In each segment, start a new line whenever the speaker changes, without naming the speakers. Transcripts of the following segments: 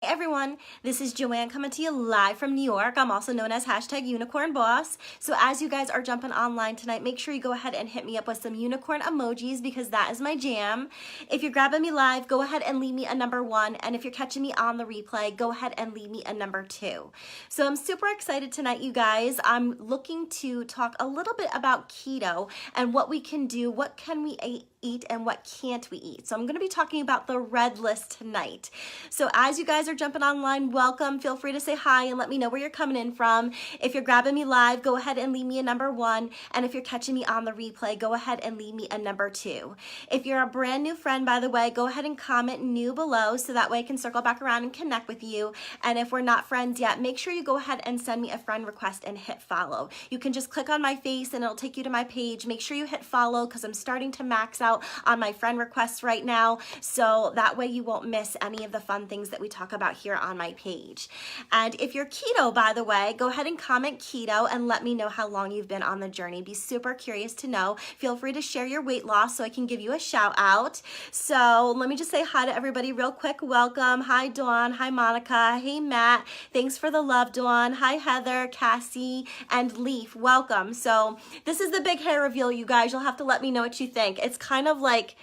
everyone, this is Joanne coming to you live from New York. I'm also known as #UnicornBoss. So as you guys are jumping online tonight, make sure you go ahead and hit me up with some unicorn emojis because that is my jam. If you're grabbing me live, go ahead and leave me a number 1. And if you're catching me on the replay, go ahead and leave me a number 2. So I'm super excited tonight, you guys. I'm looking to talk a little bit about keto and what we can do, what can we eat and what can't we eat. So I'm going to be talking about the red list tonight. So as you guys are jumping online, welcome. Feel free to say hi and let me know where you're coming in from. If you're grabbing me live, go ahead and leave me a number 1. And if you're catching me on the replay, go ahead and leave me a number 2. If you're a brand new friend, by the way, go ahead and comment new below so that way I can circle back around and connect with you. And if we're not friends yet, make sure you go ahead and send me a friend request and hit follow. You can just click on my face and it'll take you to my page. Make sure you hit follow because I'm starting to max out on my friend requests right now, so that way you won't miss any of the fun things that we talk about here on my page. And if you're keto, by the way, go ahead and comment keto and let me know how long you've been on the journey. Be super curious to know. Feel free to share your weight loss so I can give you a shout out. So let me just say hi to everybody real quick. Welcome. Hi Dawn. Hi Monica. Hey Matt. Thanks for the love, Dawn. Hi Heather, Cassie, and Leaf. Welcome. So this is the big hair reveal, you guys. You'll have to let me know what you think. It's kind of like,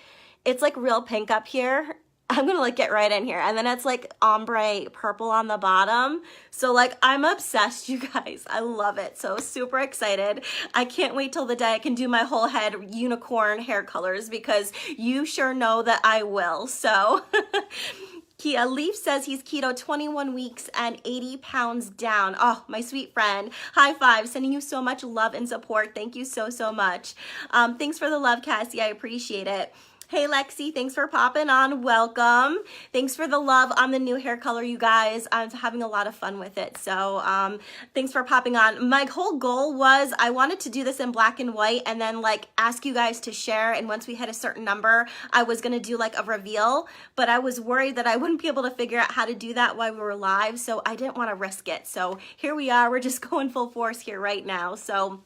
it's like real pink up here. I'm gonna like get right in here. And then it's like ombre purple on the bottom. So like I'm obsessed, you guys. I love it. So super excited. I can't wait till the day I can do my whole head unicorn hair colors because you sure know that I will. So Kia Leaf says he's keto 21 weeks and 80 pounds down. Oh, my sweet friend. High five. Sending you so much love and support. Thank you so, so much. Thanks for the love, Cassie. I appreciate it. Hey Lexi, thanks for popping on. Welcome. Thanks for the love on the new hair color, you guys. I'm having a lot of fun with it. So thanks for popping on. My whole goal was I wanted to do this in black and white and then like ask you guys to share. And once we hit a certain number, I was going to do like a reveal, but I was worried that I wouldn't be able to figure out how to do that while we were live. So I didn't want to risk it. So here we are. We're just going full force here right now. So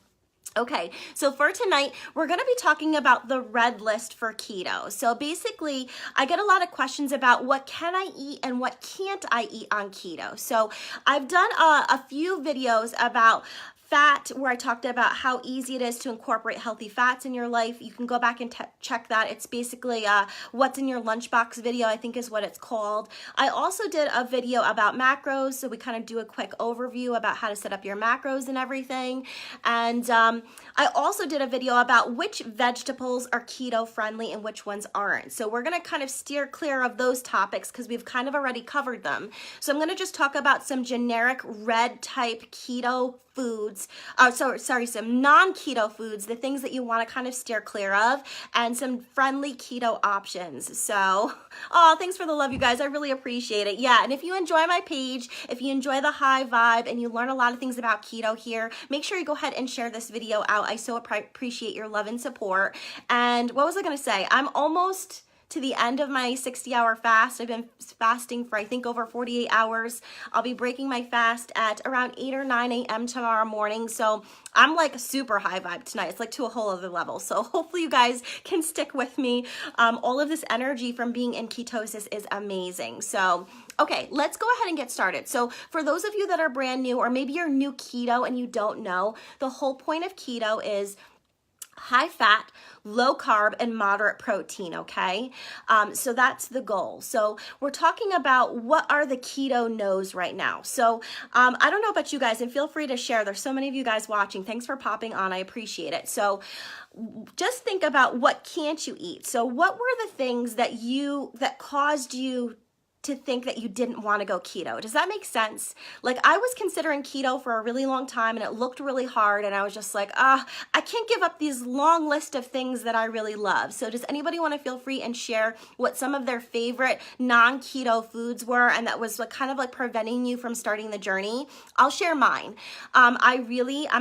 okay, so for tonight, we're going to be talking about the red list for keto. So basically, I get a lot of questions about what can I eat and what can't I eat on keto. So I've done a few videos about fat where I talked about how easy it is to incorporate healthy fats in your life. You can go back and check that. It's basically what's in your lunchbox video, I think is what it's called. I also did a video about macros, so we kind of do a quick overview about how to set up your macros and everything. And I also did a video about which vegetables are keto friendly and which ones aren't. So we're gonna kind of steer clear of those topics because we've kind of already covered them. So I'm gonna just talk about some generic red type keto foods, some non-keto foods, the things that you want to kind of steer clear of, and some friendly keto options. So, oh, thanks for the love, you guys. I really appreciate it. Yeah, and if you enjoy my page, if you enjoy the high vibe, and you learn a lot of things about keto here, make sure you go ahead and share this video out. I so appreciate your love and support. And what was I going to say? I'm almost to the end of my 60-hour fast. I've been fasting for I think over 48 hours. I'll be breaking my fast at around 8 or 9 a.m. tomorrow morning. So I'm like super high vibe tonight. It's like to a whole other level. So hopefully you guys can stick with me. All of this energy from being in ketosis is amazing. So okay, let's go ahead and get started. So for those of you that are brand new, or maybe you're new keto and you don't know, the whole point of keto is high fat, low carb, and moderate protein, okay? So that's the goal. So we're talking about what are the keto no's right now. So I don't know about you guys, and feel free to share. There's so many of you guys watching. Thanks for popping on. I appreciate it. So just think about what can't you eat. So what were the things that caused you to think that you didn't want to go keto? Does that make sense? Like I was considering keto for a really long time and it looked really hard and I was just like, I can't give up these long list of things that I really love. So does anybody want to feel free and share what some of their favorite non-keto foods were and that was like kind of like preventing you from starting the journey? I'll share mine. I'm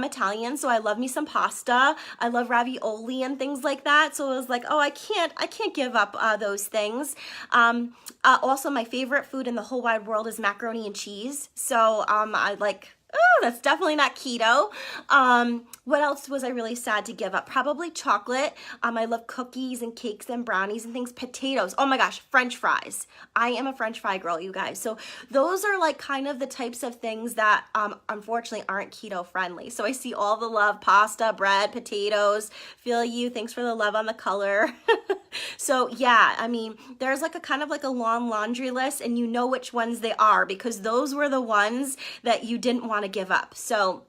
Italian, so I love me some pasta. I love ravioli and things like that. So it was like, I can't give up those things. Also, my favorite food in the whole wide world is macaroni and cheese. So I like Oh, that's definitely not keto. What else was I really sad to give up? Probably chocolate. I love cookies and cakes and brownies and things. Potatoes. Oh my gosh, French fries. I am a French fry girl, you guys. So those are like kind of the types of things that unfortunately aren't keto friendly. So I see all the love, pasta, bread, potatoes. Feel you. Thanks for the love on the color. So yeah, I mean, there's like a kind of like a long laundry list, and you know which ones they are because those were the ones that you didn't want to give up. So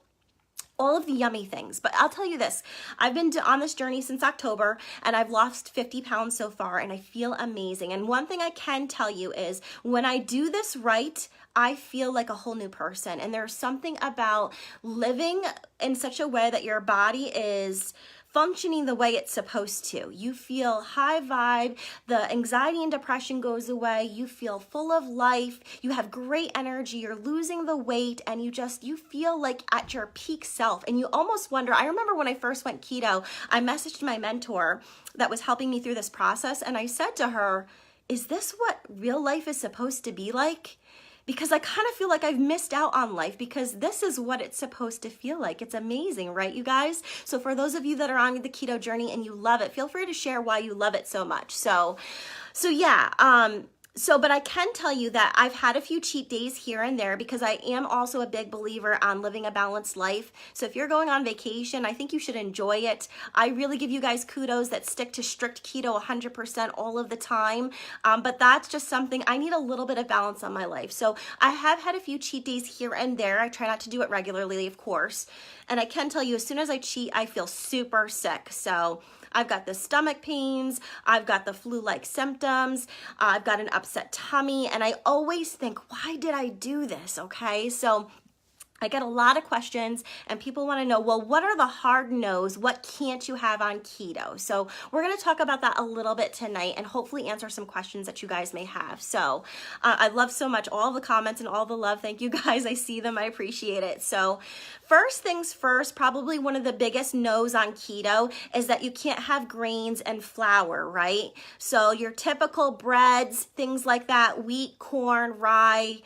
all of the yummy things. But I'll tell you this, I've been on this journey since October and I've lost 50 pounds so far and I feel amazing. And one thing I can tell you is when I do this right, I feel like a whole new person. And there's something about living in such a way that your body is functioning the way it's supposed to. You feel high vibe, the anxiety and depression goes away, you feel full of life, you have great energy, you're losing the weight, and you feel like at your peak self. And you almost wonder, I remember when I first went keto, I messaged my mentor that was helping me through this process, and I said to her, is this what real life is supposed to be like? Because I kind of feel like I've missed out on life because this is what it's supposed to feel like. It's amazing, right, you guys? So for those of you that are on the keto journey and you love it, feel free to share why you love it so much. So yeah, but I can tell you that I've had a few cheat days here and there because I am also a big believer on living a balanced life. So if you're going on vacation, I think you should enjoy it. I really give you guys kudos that stick to strict keto 100% all of the time. But that's just something, I need a little bit of balance on my life. So I have had a few cheat days here and there. I try not to do it regularly, of course. And I can tell you, as soon as I cheat, I feel super sick. So I've got the stomach pains, I've got the flu-like symptoms, I've got an upset tummy, and I always think, why did I do this, okay? So I get a lot of questions and people want to know, well, what are the hard no's? What can't you have on keto? So we're going to talk about that a little bit tonight and hopefully answer some questions that you guys may have. So I love so much all the comments and all the love. Thank you guys. I see them. I appreciate it. So first things first, probably one of the biggest no's on keto is that you can't have grains and flour, right? So your typical breads, things like that, wheat, corn, rye,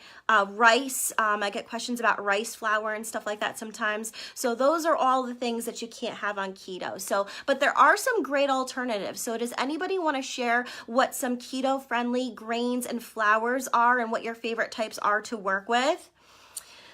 rice. I get questions about rice flour and stuff like that sometimes. So those are all the things that you can't have on keto. So, but there are some great alternatives. So does anybody want to share what some keto friendly grains and flours are and what your favorite types are to work with?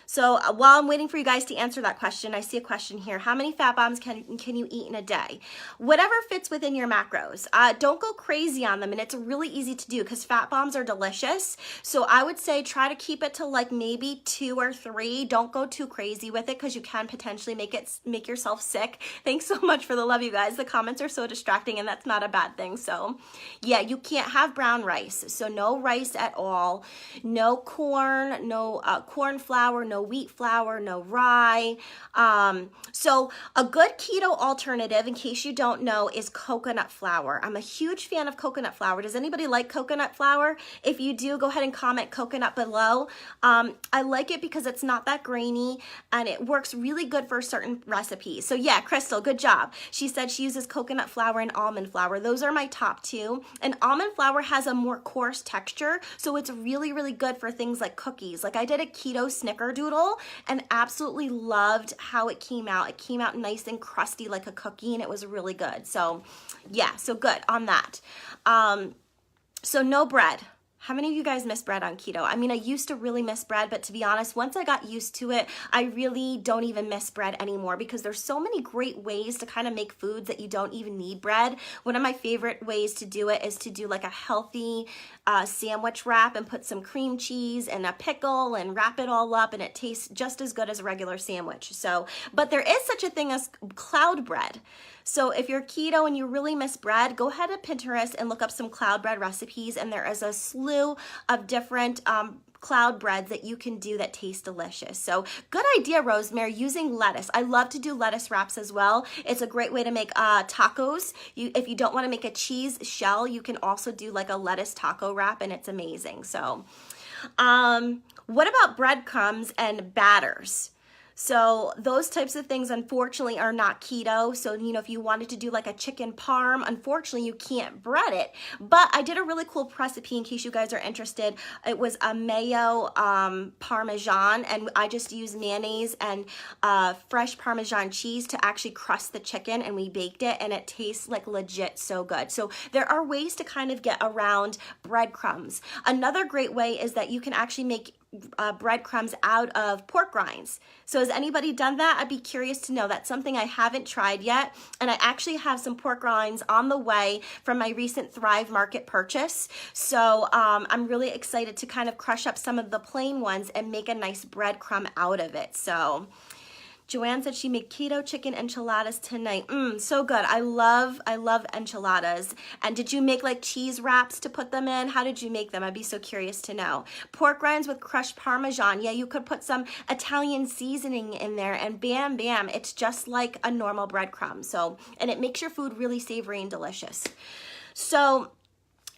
So while I'm waiting for you guys to answer that question, I see a question here. How many fat bombs can you eat in a day? Whatever fits within your macros. Don't go crazy on them, and it's really easy to do because fat bombs are delicious. So I would say try to keep it to like maybe 2 or 3. Don't go too crazy with it because you can potentially make yourself sick. Thanks so much for the love, you guys. The comments are so distracting, and that's not a bad thing. So yeah, you can't have brown rice. So no rice at all. No corn, no corn flour, no wheat flour, no rye. So a good keto alternative, in case you don't know, is coconut flour. I'm a huge fan of coconut flour. Does anybody like coconut flour? If you do, go ahead and comment coconut below. I like it because it's not that grainy and it works really good for certain recipes. So yeah, Crystal, good job. She said she uses coconut flour and almond flour. Those are my top 2. And almond flour has a more coarse texture, so it's really, really good for things like cookies. Like I did a keto snickerdoodle and absolutely loved how it came out. It came out nice and crusty like a cookie, and it was really good. So yeah, so good on that. So no bread. How many of you guys miss bread on keto? I mean, I used to really miss bread, but to be honest, once I got used to it, I really don't even miss bread anymore because there's so many great ways to kind of make foods that you don't even need bread. One of my favorite ways to do it is to do like a healthy sandwich wrap and put some cream cheese and a pickle and wrap it all up, and it tastes just as good as a regular sandwich. So, but there is such a thing as cloud bread. So if you're keto and you really miss bread, go ahead to Pinterest and look up some cloud bread recipes, and there is a slew of different cloud breads that you can do that taste delicious. So good idea, Rosemary, using lettuce. I love to do lettuce wraps as well. It's a great way to make tacos. If you don't want to make a cheese shell, you can also do like a lettuce taco wrap, and it's amazing. So what about breadcrumbs and batters? So those types of things, unfortunately, are not keto. So, you know, if you wanted to do like a chicken parm, unfortunately, you can't bread it. But I did a really cool recipe in case you guys are interested. It was a mayo parmesan, and I just used mayonnaise and fresh Parmesan cheese to actually crust the chicken, and we baked it, and it tastes like legit so good. So there are ways to kind of get around breadcrumbs. Another great way is that you can actually make breadcrumbs out of pork rinds. So has anybody done that? I'd be curious to know. That's something I haven't tried yet. And I actually have some pork rinds on the way from my recent Thrive Market purchase. So I'm really excited to kind of crush up some of the plain ones and make a nice breadcrumb out of it. So Joanne said she made keto chicken enchiladas tonight. So good. I love enchiladas. And did you make like cheese wraps to put them in? How did you make them? I'd be so curious to know. Pork rinds with crushed Parmesan. Yeah, you could put some Italian seasoning in there, and bam, bam, it's just like a normal breadcrumb. So, and it makes your food really savory and delicious. So,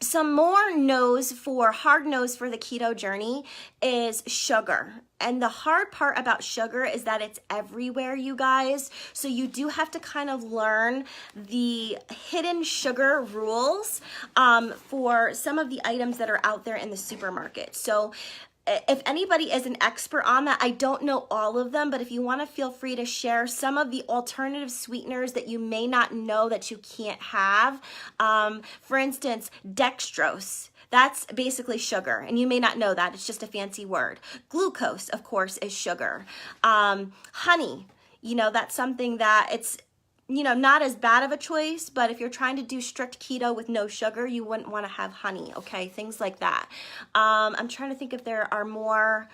some more hard no's for the keto journey is sugar. And the hard part about sugar is that it's everywhere, you guys. So you do have to kind of learn the hidden sugar rules for some of the items that are out there in the supermarket. So if anybody is an expert on that, I don't know all of them, but if you want to, feel free to share some of the alternative sweeteners that you may not know that you can't have. For instance, dextrose. That's basically sugar, and you may not know that. It's just a fancy word. Glucose, of course, is sugar. Honey, you know, that's something that it's, you know, not as bad of a choice, but if you're trying to do strict keto with no sugar, you wouldn't want to have honey, okay? Things like that. I'm trying to think if there are more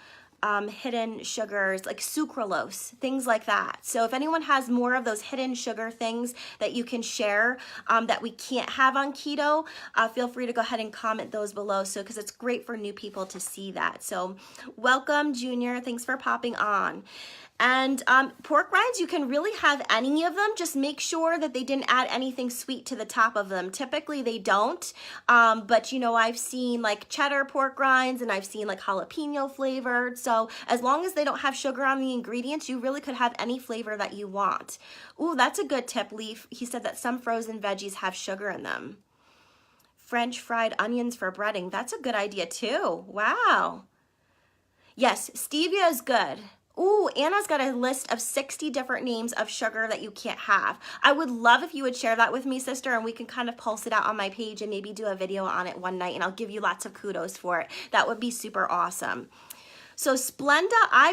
hidden sugars, like sucralose, things like that. So if anyone has more of those hidden sugar things that you can share that we can't have on keto, feel free to go ahead and comment those below, so because it's great for new people to see that. So welcome, Junior. Thanks for popping on. And pork rinds, you can really have any of them. Just make sure that they didn't add anything sweet to the top of them. Typically they don't, but you know, I've seen like cheddar pork rinds, and I've seen like jalapeno flavored. So as long as they don't have sugar on the ingredients, you really could have any flavor that you want. Ooh, that's a good tip, Leaf. He said that some frozen veggies have sugar in them. French fried onions for breading. That's a good idea too. Wow. Yes, stevia is good. Ooh, Anna's got a list of 60 different names of sugar that you can't have. I would love if you would share that with me, sister, and we can kind of pulse it out on my page and maybe do a video on it one night, and I'll give you lots of kudos for it. That would be super awesome. So Splenda, I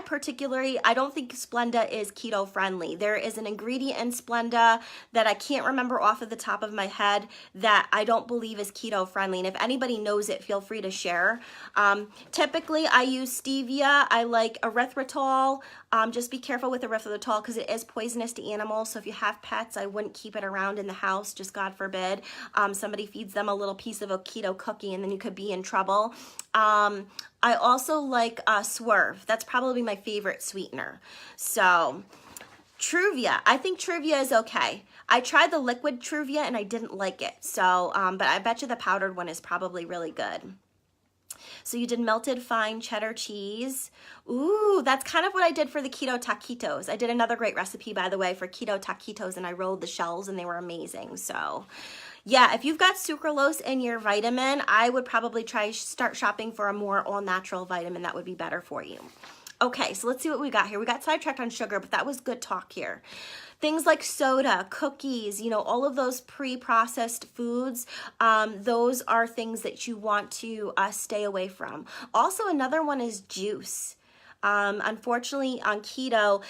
don't think Splenda is keto friendly. There is an ingredient in Splenda that I can't remember off of the top of my head that I don't believe is keto friendly. And if anybody knows it, feel free to share. Typically, I use stevia. I like erythritol. Just be careful with erythritol because it is poisonous to animals. So if you have pets, I wouldn't keep it around in the house, just God forbid. Somebody feeds them a little piece of a keto cookie and then you could be in trouble. I also like Swerve. That's probably my favorite sweetener. So Truvia, I think Truvia is okay. I tried the liquid Truvia and I didn't like it. So, but I bet you the powdered one is probably really good. So you did melted fine cheddar cheese. Ooh, that's kind of what I did for the keto taquitos. I did another great recipe, by the way, for keto taquitos, and I rolled the shells and they were amazing. So yeah, if you've got sucralose in your vitamin, I would probably start shopping for a more all-natural vitamin that would be better for you. Okay, so let's see what we got here. We got sidetracked on sugar, but that was good talk here. Things like soda, cookies, you know, all of those pre-processed foods, those are things that you want to stay away from. Also, another one is juice. Unfortunately, on keto,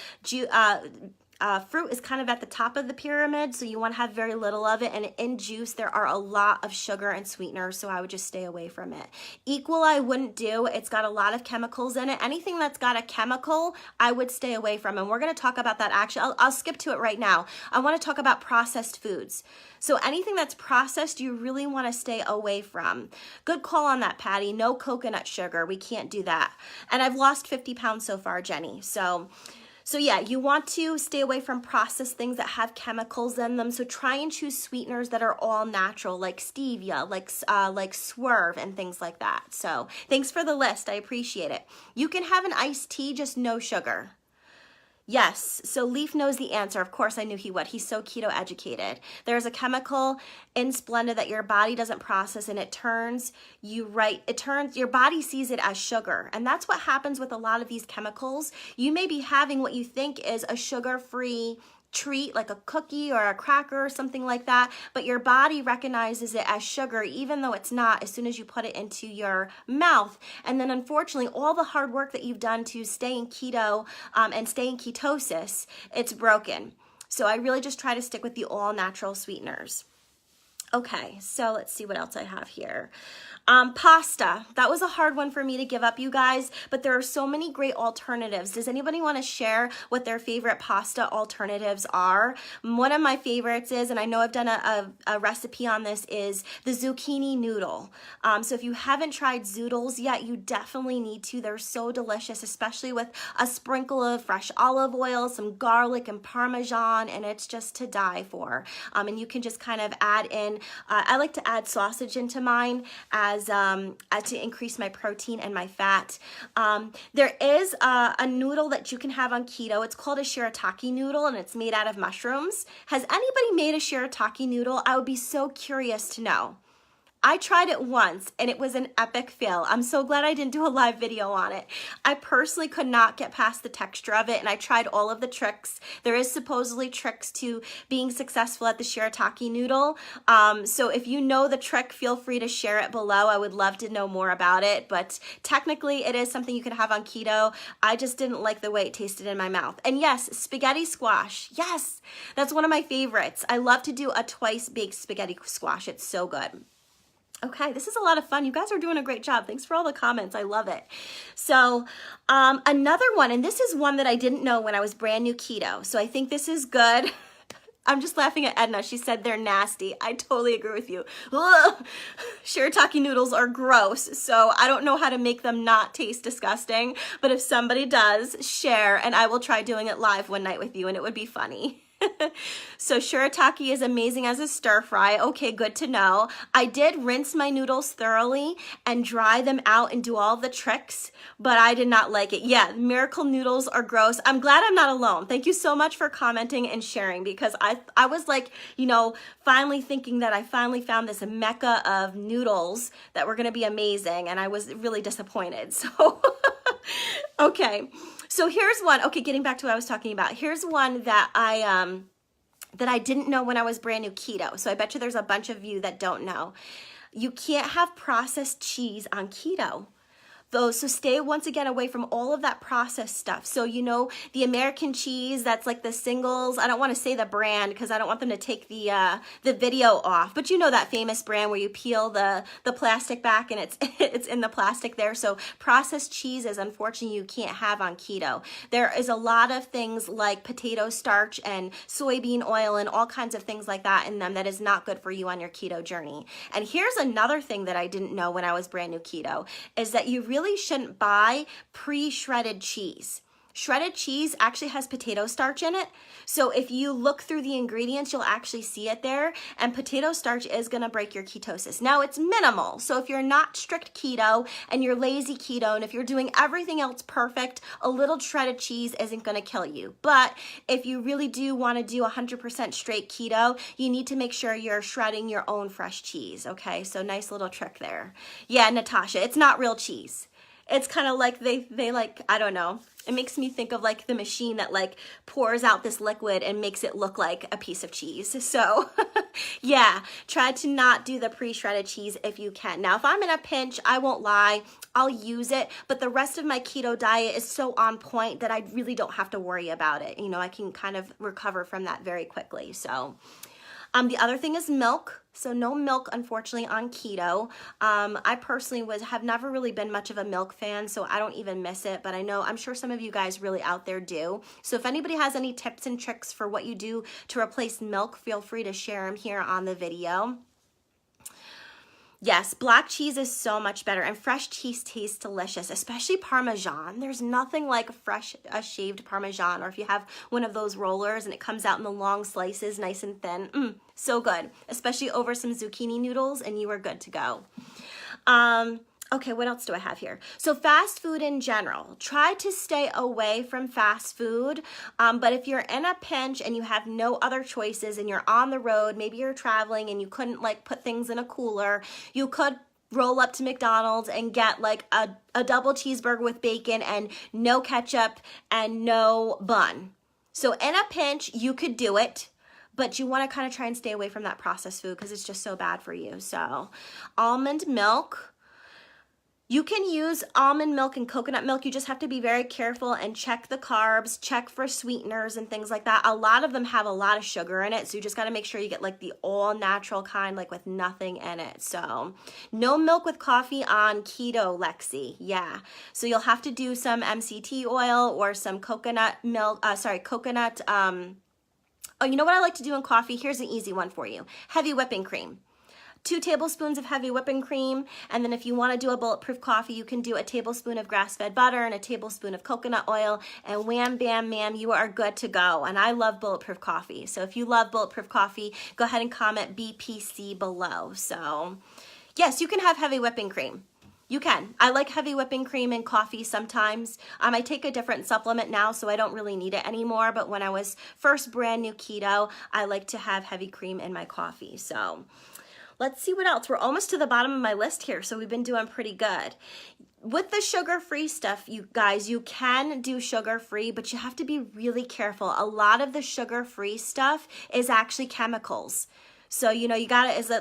fruit is kind of at the top of the pyramid, so you want to have very little of it. And in juice, there are a lot of sugar and sweeteners, so I would just stay away from it. Equal, I wouldn't do. It's got a lot of chemicals in it. Anything that's got a chemical, I would stay away from. And we're going to talk about that actually. I'll skip to it right now. I want to talk about processed foods. So anything that's processed, you really want to stay away from. Good call on that, Patty. No coconut sugar. We can't do that. And I've lost 50 pounds so far, Jenny. So yeah, you want to stay away from processed things that have chemicals in them. So try and choose sweeteners that are all natural, like stevia, like Swerve and things like that. So thanks for the list. I appreciate it. You can have an iced tea, just no sugar. Yes, so Leaf knows the answer. Of course I knew he would. He's so keto educated. There's a chemical in Splenda that your body doesn't process, and it turns your body sees it as sugar. And that's what happens with a lot of these chemicals. You may be having what you think is a sugar-free treat, like a cookie or a cracker or something like that, but your body recognizes it as sugar even though it's not as soon as you put it into your mouth. And then unfortunately all the hard work that you've done to stay in keto and stay in ketosis, it's broken. So I really just try to stick with the all natural sweeteners. Okay, so let's see what else I have here. Pasta. That was a hard one for me to give up, you guys, but there are so many great alternatives. Does anybody want to share what their favorite pasta alternatives are? One of my favorites is, and I know I've done a recipe on this, is the zucchini noodle. So if you haven't tried zoodles yet, you definitely need to. They're so delicious, especially with a sprinkle of fresh olive oil, some garlic and Parmesan, and it's just to die for. And you can just kind of add in, I like to add sausage into mine as to increase my protein and my fat. There is a noodle that you can have on keto. It's called a shirataki noodle, and it's made out of mushrooms. Has anybody made a shirataki noodle? I would be so curious to know. I tried it once and it was an epic fail. I'm so glad I didn't do a live video on it. I personally could not get past the texture of it, and I tried all of the tricks. There is supposedly tricks to being successful at the shirataki noodle. So if you know the trick, feel free to share it below. I would love to know more about it, but technically it is something you can have on keto. I just didn't like the way it tasted in my mouth. And yes, spaghetti squash. Yes, that's one of my favorites. I love to do a twice baked spaghetti squash. It's so good. Okay, this is a lot of fun. You guys are doing a great job. Thanks for all the comments. I love it. So another one, and this is one that I didn't know when I was brand new keto. So I think this is good. I'm just laughing at Edna. She said they're nasty. I totally agree with you. Ugh. Shirataki noodles are gross, so I don't know how to make them not taste disgusting. But if somebody does, share, and I will try doing it live one night with you, and it would be funny. So shirataki is amazing as a stir fry. Okay, good to know. I did rinse my noodles thoroughly and dry them out and do all the tricks, but I did not like it. Yeah, miracle noodles are gross. I'm glad I'm not alone. Thank you so much for commenting and sharing, because I was like, you know, finally thinking that I finally found this mecca of noodles that were going to be amazing, and I was really disappointed. So okay. So here's one. Okay, getting back to what I was talking about. Here's one that I didn't know when I was brand new keto. So I bet you there's a bunch of you that don't know. You can't have processed cheese on keto. So stay once again away from all of that processed stuff. So you know the American cheese, that's like the singles. I don't want to say the brand because I don't want them to take the video off. But you know that famous brand where you peel the plastic back and it's in the plastic there. So processed cheeses, unfortunately, you can't have on keto. There is a lot of things like potato starch and soybean oil and all kinds of things like that in them that is not good for you on your keto journey. And here's another thing that I didn't know when I was brand new keto is that you really shouldn't buy pre-shredded cheese. Shredded cheese actually has potato starch in it. So if you look through the ingredients, you'll actually see it there. And potato starch is going to break your ketosis. Now it's minimal. So if you're not strict keto and you're lazy keto, and if you're doing everything else perfect, a little shredded cheese isn't going to kill you. But if you really do want to do 100% straight keto, you need to make sure you're shredding your own fresh cheese. Okay, so nice little trick there. Yeah, Natasha, it's not real cheese. It's kind of like they like, I don't know. It makes me think of like the machine that like pours out this liquid and makes it look like a piece of cheese. So yeah, try to not do the pre-shredded cheese if you can. Now, if I'm in a pinch, I won't lie, I'll use it, but the rest of my keto diet is so on point that I really don't have to worry about it. You know, I can kind of recover from that very quickly. So the other thing is milk. So no milk, unfortunately, on keto. I personally have never really been much of a milk fan, so I don't even miss it. But I'm sure some of you guys really out there do. So if anybody has any tips and tricks for what you do to replace milk, feel free to share them here on the video. Yes, black cheese is so much better, and fresh cheese tastes delicious, especially Parmesan. There's nothing like a shaved Parmesan, or if you have one of those rollers and it comes out in the long slices, nice and thin. So good, especially over some zucchini noodles, and you are good to go. Okay, what else do I have here? So fast food in general, try to stay away from fast food. But if you're in a pinch and you have no other choices and you're on the road, maybe you're traveling and you couldn't like put things in a cooler, you could roll up to McDonald's and get like a double cheeseburger with bacon and no ketchup and no bun. So in a pinch, you could do it, but you want to kind of try and stay away from that processed food because it's just so bad for you. So almond milk. You can use almond milk and coconut milk. You just have to be very careful and check the carbs, check for sweeteners and things like that. A lot of them have a lot of sugar in it, so you just got to make sure you get like the all natural kind, like with nothing in it. So no milk with coffee on keto, Lexi. Yeah. So you'll have to do some MCT oil or some coconut milk, coconut. Oh, you know what I like to do in coffee? Here's an easy one for you. Heavy whipping cream. 2 tablespoons of heavy whipping cream, and then if you want to do a bulletproof coffee, you can do a tablespoon of grass-fed butter and a tablespoon of coconut oil, and wham, bam, ma'am, you are good to go. And I love bulletproof coffee. So if you love bulletproof coffee, go ahead and comment BPC below. So yes, you can have heavy whipping cream. You can. I like heavy whipping cream in coffee sometimes. I take a different supplement now, so I don't really need it anymore. But when I was first brand new keto, I like to have heavy cream in my coffee. So let's see what else. We're almost to the bottom of my list here, so we've been doing pretty good. With the sugar-free stuff, you guys, you can do sugar-free, but you have to be really careful. A lot of the sugar-free stuff is actually chemicals. So, you know, you gotta, is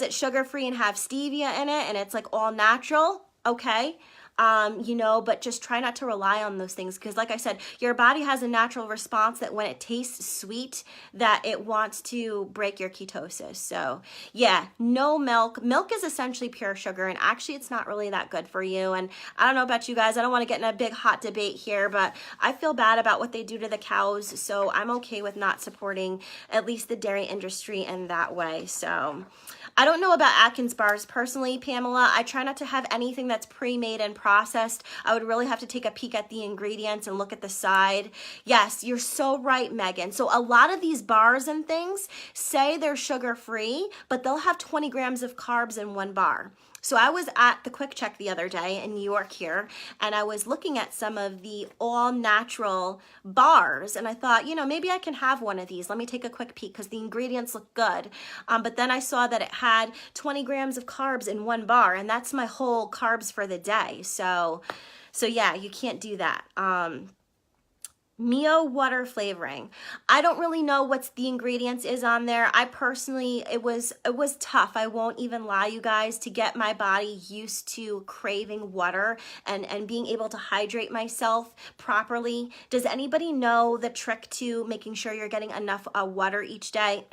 it sugar-free and have stevia in it and it's like all natural? Okay. You know, but just try not to rely on those things because like I said, your body has a natural response that when it tastes sweet, that it wants to break your ketosis. So yeah, no milk. Milk is essentially pure sugar and actually it's not really that good for you. And I don't know about you guys, I don't want to get in a big hot debate here, but I feel bad about what they do to the cows. So I'm okay with not supporting at least the dairy industry in that way. So I don't know about Atkins bars personally, Pamela. I try not to have anything that's pre-made and processed. I would really have to take a peek at the ingredients and look at the side. Yes, you're so right, Megan. So a lot of these bars and things say they're sugar-free, but they'll have 20 grams of carbs in one bar. So I was at the Quick Check the other day in New York here, and I was looking at some of the all-natural bars, and I thought, you know, maybe I can have one of these. Let me take a quick peek because the ingredients look good. But then I saw that it had 20 grams of carbs in one bar, and that's my whole carbs for the day. So yeah, you can't do that. Mio water flavoring. I don't really know what the ingredients is on there. I personally, it was tough. I won't even lie, you guys, to get my body used to craving water and being able to hydrate myself properly. Does anybody know the trick to making sure you're getting enough water each day?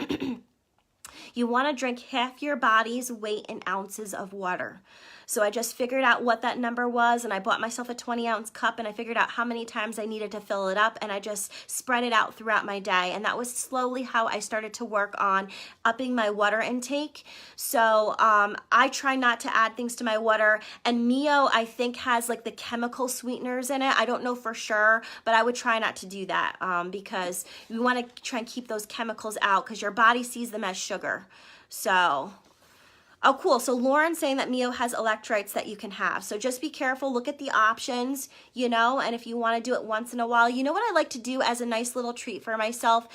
You want to drink half your body's weight in ounces of water. So I just figured out what that number was, and I bought myself a 20-ounce cup, and I figured out how many times I needed to fill it up, and I just spread it out throughout my day. And that was slowly how I started to work on upping my water intake. So I try not to add things to my water, and Mio, I think, has like the chemical sweeteners in it. I don't know for sure, but I would try not to do that because you want to try and keep those chemicals out because your body sees them as sugar. So oh, cool. So Lauren's saying that Mio has electrolytes that you can have. So just be careful. Look at the options, you know, and if you want to do it once in a while. You know what I like to do as a nice little treat for myself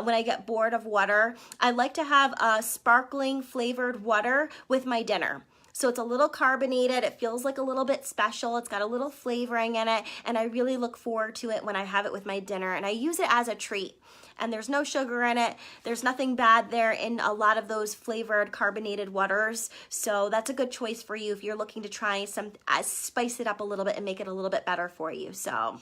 when I get bored of water? I like to have a sparkling flavored water with my dinner. So it's a little carbonated. It feels like a little bit special. It's got a little flavoring in it, and I really look forward to it when I have it with my dinner, and I use it as a treat. And there's no sugar in it. There's nothing bad there in a lot of those flavored carbonated waters. So that's a good choice for you if you're looking to try some, spice it up a little bit and make it a little bit better for you. So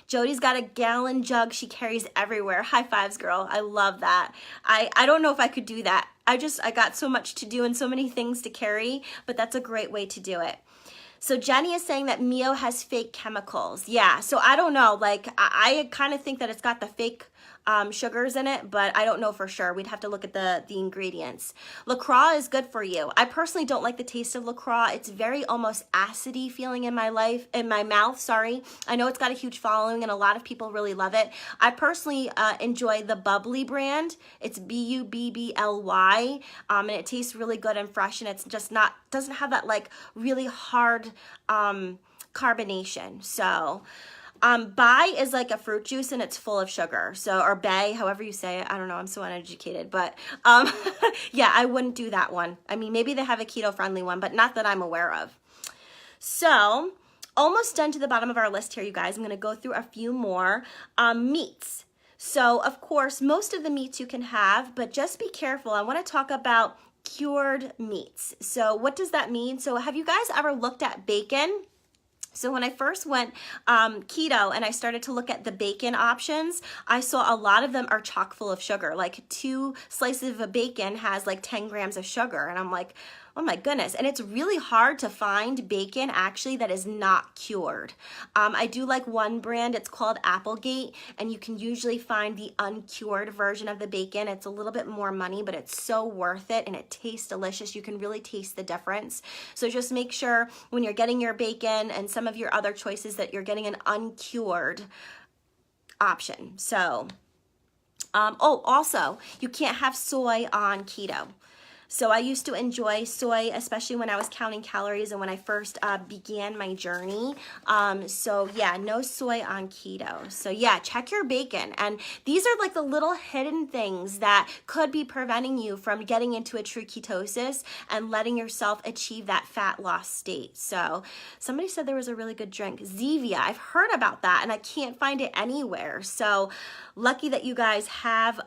Jody's got a gallon jug she carries everywhere. High fives, girl. I love that. I don't know if I could do that. I got so much to do and so many things to carry, but that's a great way to do it. So Jenny is saying that Mio has fake chemicals. Yeah, so I don't know. Like, I kind of think that it's got the fake sugars in it, but I don't know for sure. We'd have to look at the ingredients. LaCroix is good for you. I personally don't like the taste of LaCroix. It's very almost acidy feeling in my mouth, sorry. I know it's got a huge following and a lot of people really love it. I personally enjoy the Bubbly brand. It's Bubbly, and it tastes really good and fresh, and it's just doesn't have that like really hard carbonation. So Bai is like a fruit juice and it's full of sugar. So, or Bay, however you say it. I don't know. I'm so uneducated, but yeah, I wouldn't do that one. I mean, maybe they have a keto friendly one, but not that I'm aware of. So almost done to the bottom of our list here, you guys. I'm going to go through a few more meats. So of course, most of the meats you can have, but just be careful. I want to talk about cured meats. So what does that mean? So have you guys ever looked at bacon? So when I first went keto and I started to look at the bacon options, I saw a lot of them are chock full of sugar. Like 2 slices of a bacon has like 10 grams of sugar. And I'm like, oh my goodness. And it's really hard to find bacon actually that is not cured. I do like one brand, it's called Applegate, and you can usually find the uncured version of the bacon. It's a little bit more money, but it's so worth it and it tastes delicious. You can really taste the difference. So just make sure when you're getting your bacon and some of your other choices that you're getting an uncured option. So, oh, also, you can't have soy on keto. So I used to enjoy soy, especially when I was counting calories and when I first began my journey. So yeah, no soy on keto. So yeah, check your bacon. And these are like the little hidden things that could be preventing you from getting into a true ketosis and letting yourself achieve that fat loss state. So somebody said there was a really good drink, Zevia. I've heard about that and I can't find it anywhere. So lucky that you guys have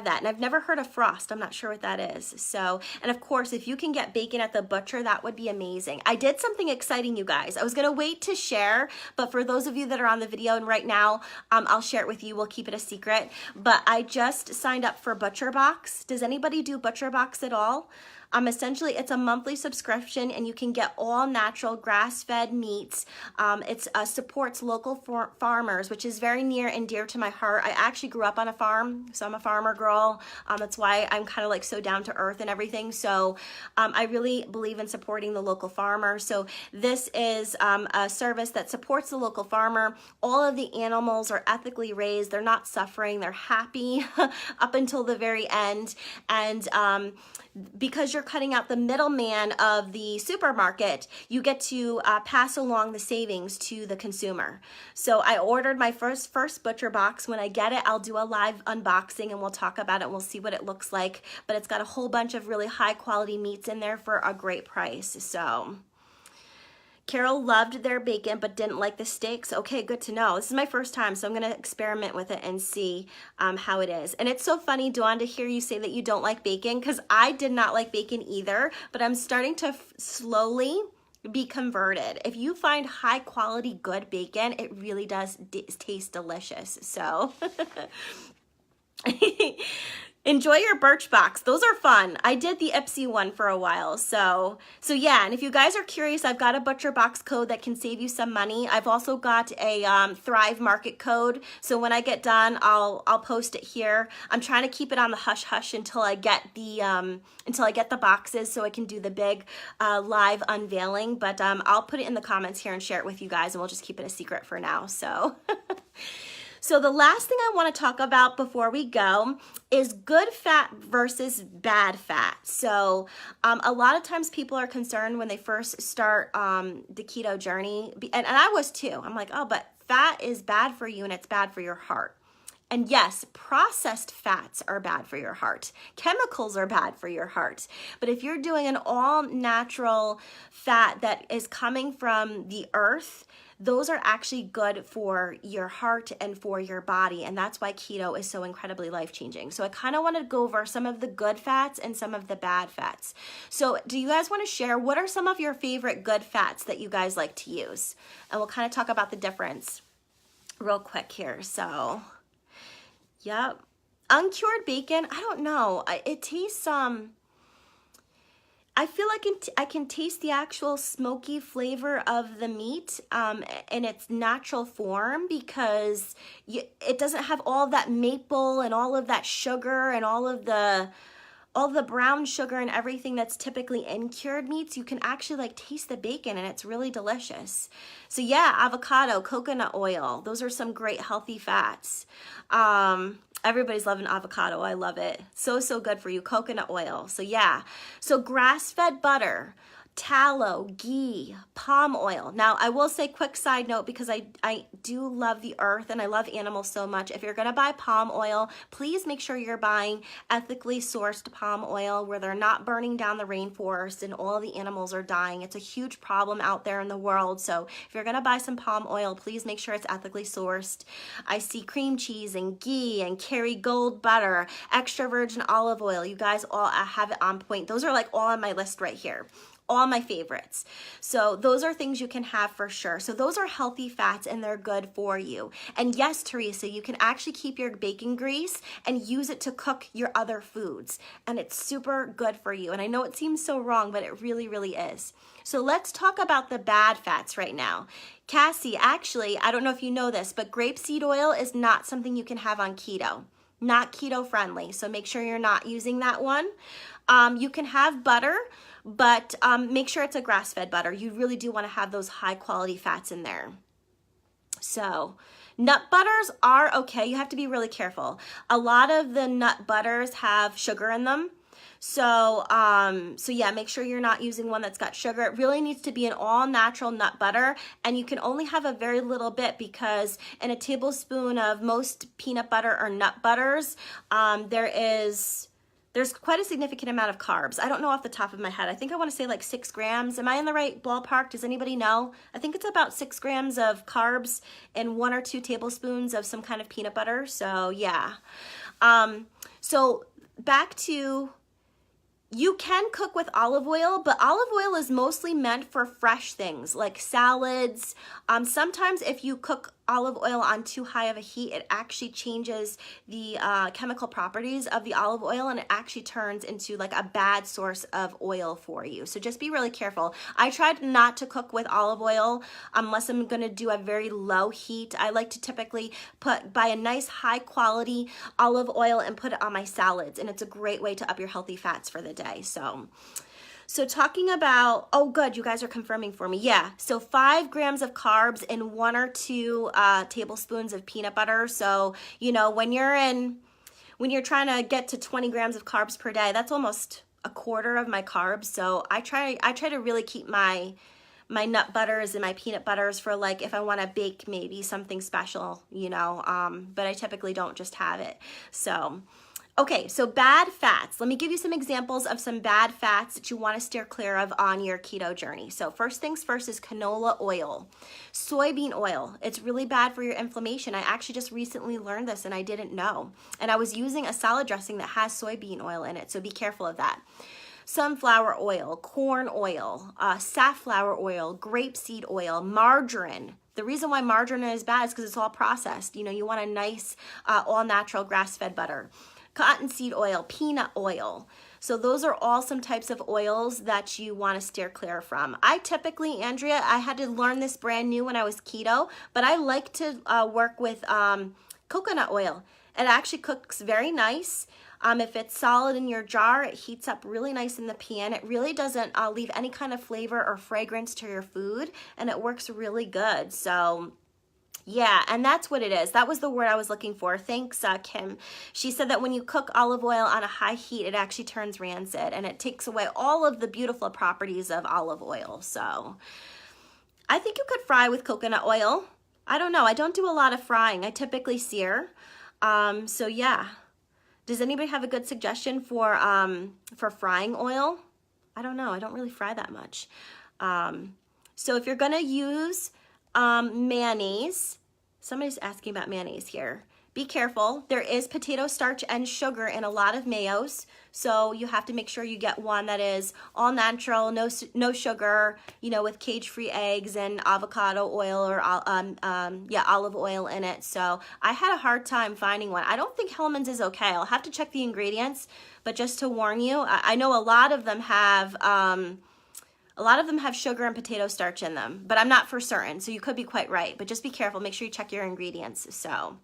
that. And I've never heard of Frost. I'm not sure what that is. So, and of course, if you can get bacon at the butcher, that would be amazing. I did something exciting, you guys. I was going to wait to share, but for those of you that are on the video and right now, I'll share it with you. We'll keep it a secret. But I just signed up for Butcher Box. Does anybody do Butcher Box at all? Essentially, it's a monthly subscription and you can get all natural grass-fed meats. It supports local farmers, which is very near and dear to my heart. I actually grew up on a farm, so I'm a farmer girl. That's why I'm kind of like so down to earth and everything. So I really believe in supporting the local farmer. So this is a service that supports the local farmer. All of the animals are ethically raised. They're not suffering. They're happy up until the very end. And because you're cutting out the middleman of the supermarket, you get to pass along the savings to the consumer. So I ordered my first Butcher Box. When I get it, I'll do a live unboxing and we'll talk about it. We'll see what it looks like. But it's got a whole bunch of really high quality meats in there for a great price. So Carol loved their bacon but didn't like the steaks. Okay, good to know. This is my first time, so I'm going to experiment with it and see how it is. And it's so funny, Dawn, to hear you say that you don't like bacon, because I did not like bacon either, but I'm starting to slowly be converted. If you find high quality, good bacon, it really does taste delicious. So enjoy your Birchbox. Those are fun. I did the Ipsy one for a while. So yeah, and if you guys are curious, I've got a Butcher Box code that can save you some money. I've also got a Thrive Market code. So when I get done, I'll post it here. I'm trying to keep it on the hush hush until I get the boxes so I can do the big live unveiling. But I'll put it in the comments here and share it with you guys, and we'll just keep it a secret for now. So So the last thing I want to talk about before we go is good fat versus bad fat. So a lot of times people are concerned when they first start the keto journey, and I was too. I'm like, oh, but fat is bad for you and it's bad for your heart. And yes, processed fats are bad for your heart. Chemicals are bad for your heart. But if you're doing an all natural fat that is coming from the earth, those are actually good for your heart and for your body. And that's why keto is so incredibly life-changing. So I kind of want to go over some of the good fats and some of the bad fats. So do you guys want to share what are some of your favorite good fats that you guys like to use? And we'll kind of talk about the difference real quick here. So, yep. Uncured bacon, I don't know. It tastes, I I feel like I can taste the actual smoky flavor of the meat in its natural form, because it doesn't have all of that maple and all of that sugar and all the brown sugar and everything that's typically in cured meats. You can actually like taste the bacon, and it's really delicious. So yeah, avocado, coconut oil, those are some great healthy fats. Everybody's loving avocado. I love it. So, so good for you. Coconut oil. So yeah. So grass-fed butter, tallow, ghee, palm oil. Now, I will say, quick side note, because I do love the earth and I love animals so much. If you're going to buy palm oil, please make sure you're buying ethically sourced palm oil where they're not burning down the rainforest and all the animals are dying. It's a huge problem out there in the world. So if you're going to buy some palm oil, please make sure it's ethically sourced. I see cream cheese and ghee and Kerrygold butter, extra virgin olive oil. You guys all have it on point. Those are like all on my list right here. All my favorites. So those are things you can have for sure. So those are healthy fats and they're good for you. And yes, Teresa, you can actually keep your bacon grease and use it to cook your other foods. And it's super good for you. And I know it seems so wrong, but it really, really is. So let's talk about the bad fats right now. Cassie, actually, I don't know if you know this, but grapeseed oil is not something you can have on keto. Not keto friendly. So make sure you're not using that one. You can have butter, but make sure it's a grass-fed butter. You really do want to have those high quality fats in there. So nut butters are okay. You have to be really careful. A lot of the nut butters have sugar in them. So yeah, make sure you're not using one that's got sugar. It really needs to be an all natural nut butter, and you can only have a very little bit, because in a tablespoon of most peanut butter or nut butters, there's quite a significant amount of carbs. I don't know off the top of my head. I think I want to say like 6 grams. Am I in the right ballpark? Does anybody know? I think it's about 6 grams of carbs and 1 or 2 tablespoons of some kind of peanut butter. So yeah. So back to, you can cook with olive oil, but olive oil is mostly meant for fresh things like salads. Sometimes if you cook olive oil on too high of a heat, it actually changes the chemical properties of the olive oil, and it actually turns into like a bad source of oil for you. So just be really careful. I tried not to cook with olive oil unless I'm going to do a very low heat. I like to typically buy a nice high quality olive oil and put it on my salads, and it's a great way to up your healthy fats for the day. So talking about, oh good, you guys are confirming for me. Yeah, so 5 grams of carbs and 1 or 2 tablespoons of peanut butter. So, you know, when you're trying to get to 20 grams of carbs per day, that's almost a quarter of my carbs. So I try to really keep my nut butters and my peanut butters for like if I want to bake maybe something special, you know, but I typically don't just have it. So okay, so bad fats. Let me give you some examples of some bad fats that you want to steer clear of on your keto journey. So first things first is canola oil. Soybean oil. It's really bad for your inflammation. I actually just recently learned this and I didn't know. And I was using a salad dressing that has soybean oil in it, so be careful of that. Sunflower oil, corn oil, safflower oil, grapeseed oil, margarine. The reason why margarine is bad is because it's all processed. You know, you want a nice all-natural grass-fed butter. Cottonseed oil, peanut oil. So those are all some types of oils that you want to steer clear from. I typically, Andrea, I had to learn this brand new when I was keto, but I like to work with coconut oil. It actually cooks very nice. If it's solid in your jar, it heats up really nice in the pan. It really doesn't leave any kind of flavor or fragrance to your food, and it works really good. So yeah, and that's what it is. That was the word I was looking for. Thanks, Kim. She said that when you cook olive oil on a high heat, it actually turns rancid, and it takes away all of the beautiful properties of olive oil. So I think you could fry with coconut oil. I don't know. I don't do a lot of frying. I typically sear. So yeah. Does anybody have a good suggestion for frying oil? I don't know. I don't really fry that much. So if you're going to use mayonnaise, somebody's asking about mayonnaise here. be careful. There is potato starch and sugar in a lot of mayos, so you have to make sure you get one that is all natural, no sugar, you know, with cage-free eggs and avocado oil or yeah, olive oil in it. So I had a hard time finding one. I don't think Hellmann's is okay. I'll have to check the ingredients, but just to warn you, I know a lot of them have sugar and potato starch in them, but I'm not for certain, so you could be quite right. But just be careful. Make sure you check your ingredients. So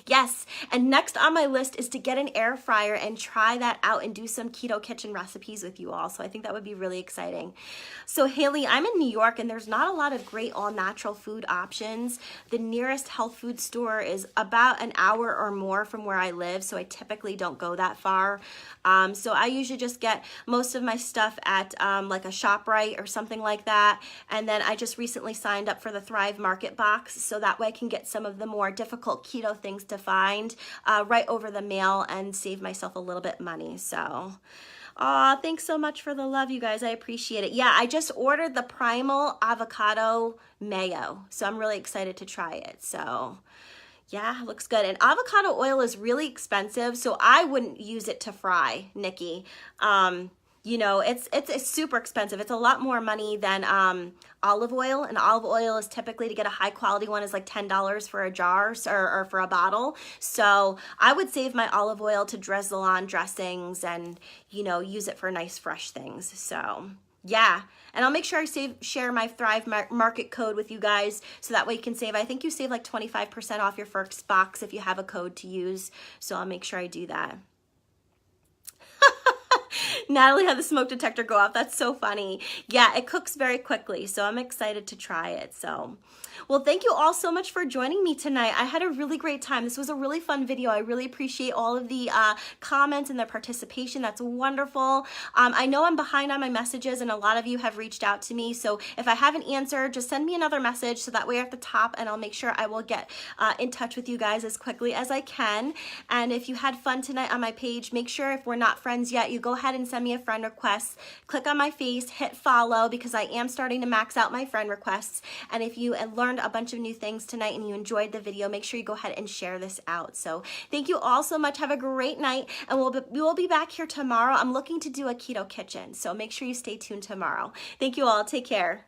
yes, and next on my list is to get an air fryer and try that out and do some keto kitchen recipes with you all. So I think that would be really exciting. So Haley, I'm in New York and there's not a lot of great all natural food options. The nearest health food store is about an hour or more from where I live, so I typically don't go that far. So I usually just get most of my stuff at like a ShopRite or something like that. And then I just recently signed up for the Thrive Market Box, so that way I can get some of the more difficult keto things to find right over the mail and save myself a little bit money. So thanks so much for the love, you guys. I appreciate it. Yeah, I just ordered the Primal Avocado Mayo, so I'm really excited to try it. So yeah, looks good. And avocado oil is really expensive, so I wouldn't use it to fry, Nikki. You know, it's super expensive. It's a lot more money than olive oil, and olive oil is typically, to get a high quality one, is like $10 for a jar or for a bottle. So I would save my olive oil to drizzle on dressings and, you know, use it for nice fresh things. So yeah, and I'll make sure I share my Thrive Market code with you guys, so that way you can save. I think you save like 25% off your first box if you have a code to use. So I'll make sure I do that. Natalie had the smoke detector go off. That's so funny. Yeah, it cooks very quickly, so I'm excited to try it. So, well, thank you all so much for joining me tonight. I had a really great time. This was a really fun video. I really appreciate all of the comments and the participation. That's wonderful. I know I'm behind on my messages, and a lot of you have reached out to me. So if I haven't answered, just send me another message, so that way at the top, and I'll make sure I will get in touch with you guys as quickly as I can. And if you had fun tonight on my page, make sure, if we're not friends yet, you go ahead and send me a friend request. Click on my face, hit follow, because I am starting to max out my friend requests. And if you learned a bunch of new things tonight and you enjoyed the video, make sure you go ahead and share this out. So thank you all so much. Have a great night, and we will be back here tomorrow. I'm looking to do a keto kitchen, so make sure you stay tuned tomorrow. Thank you all. Take care.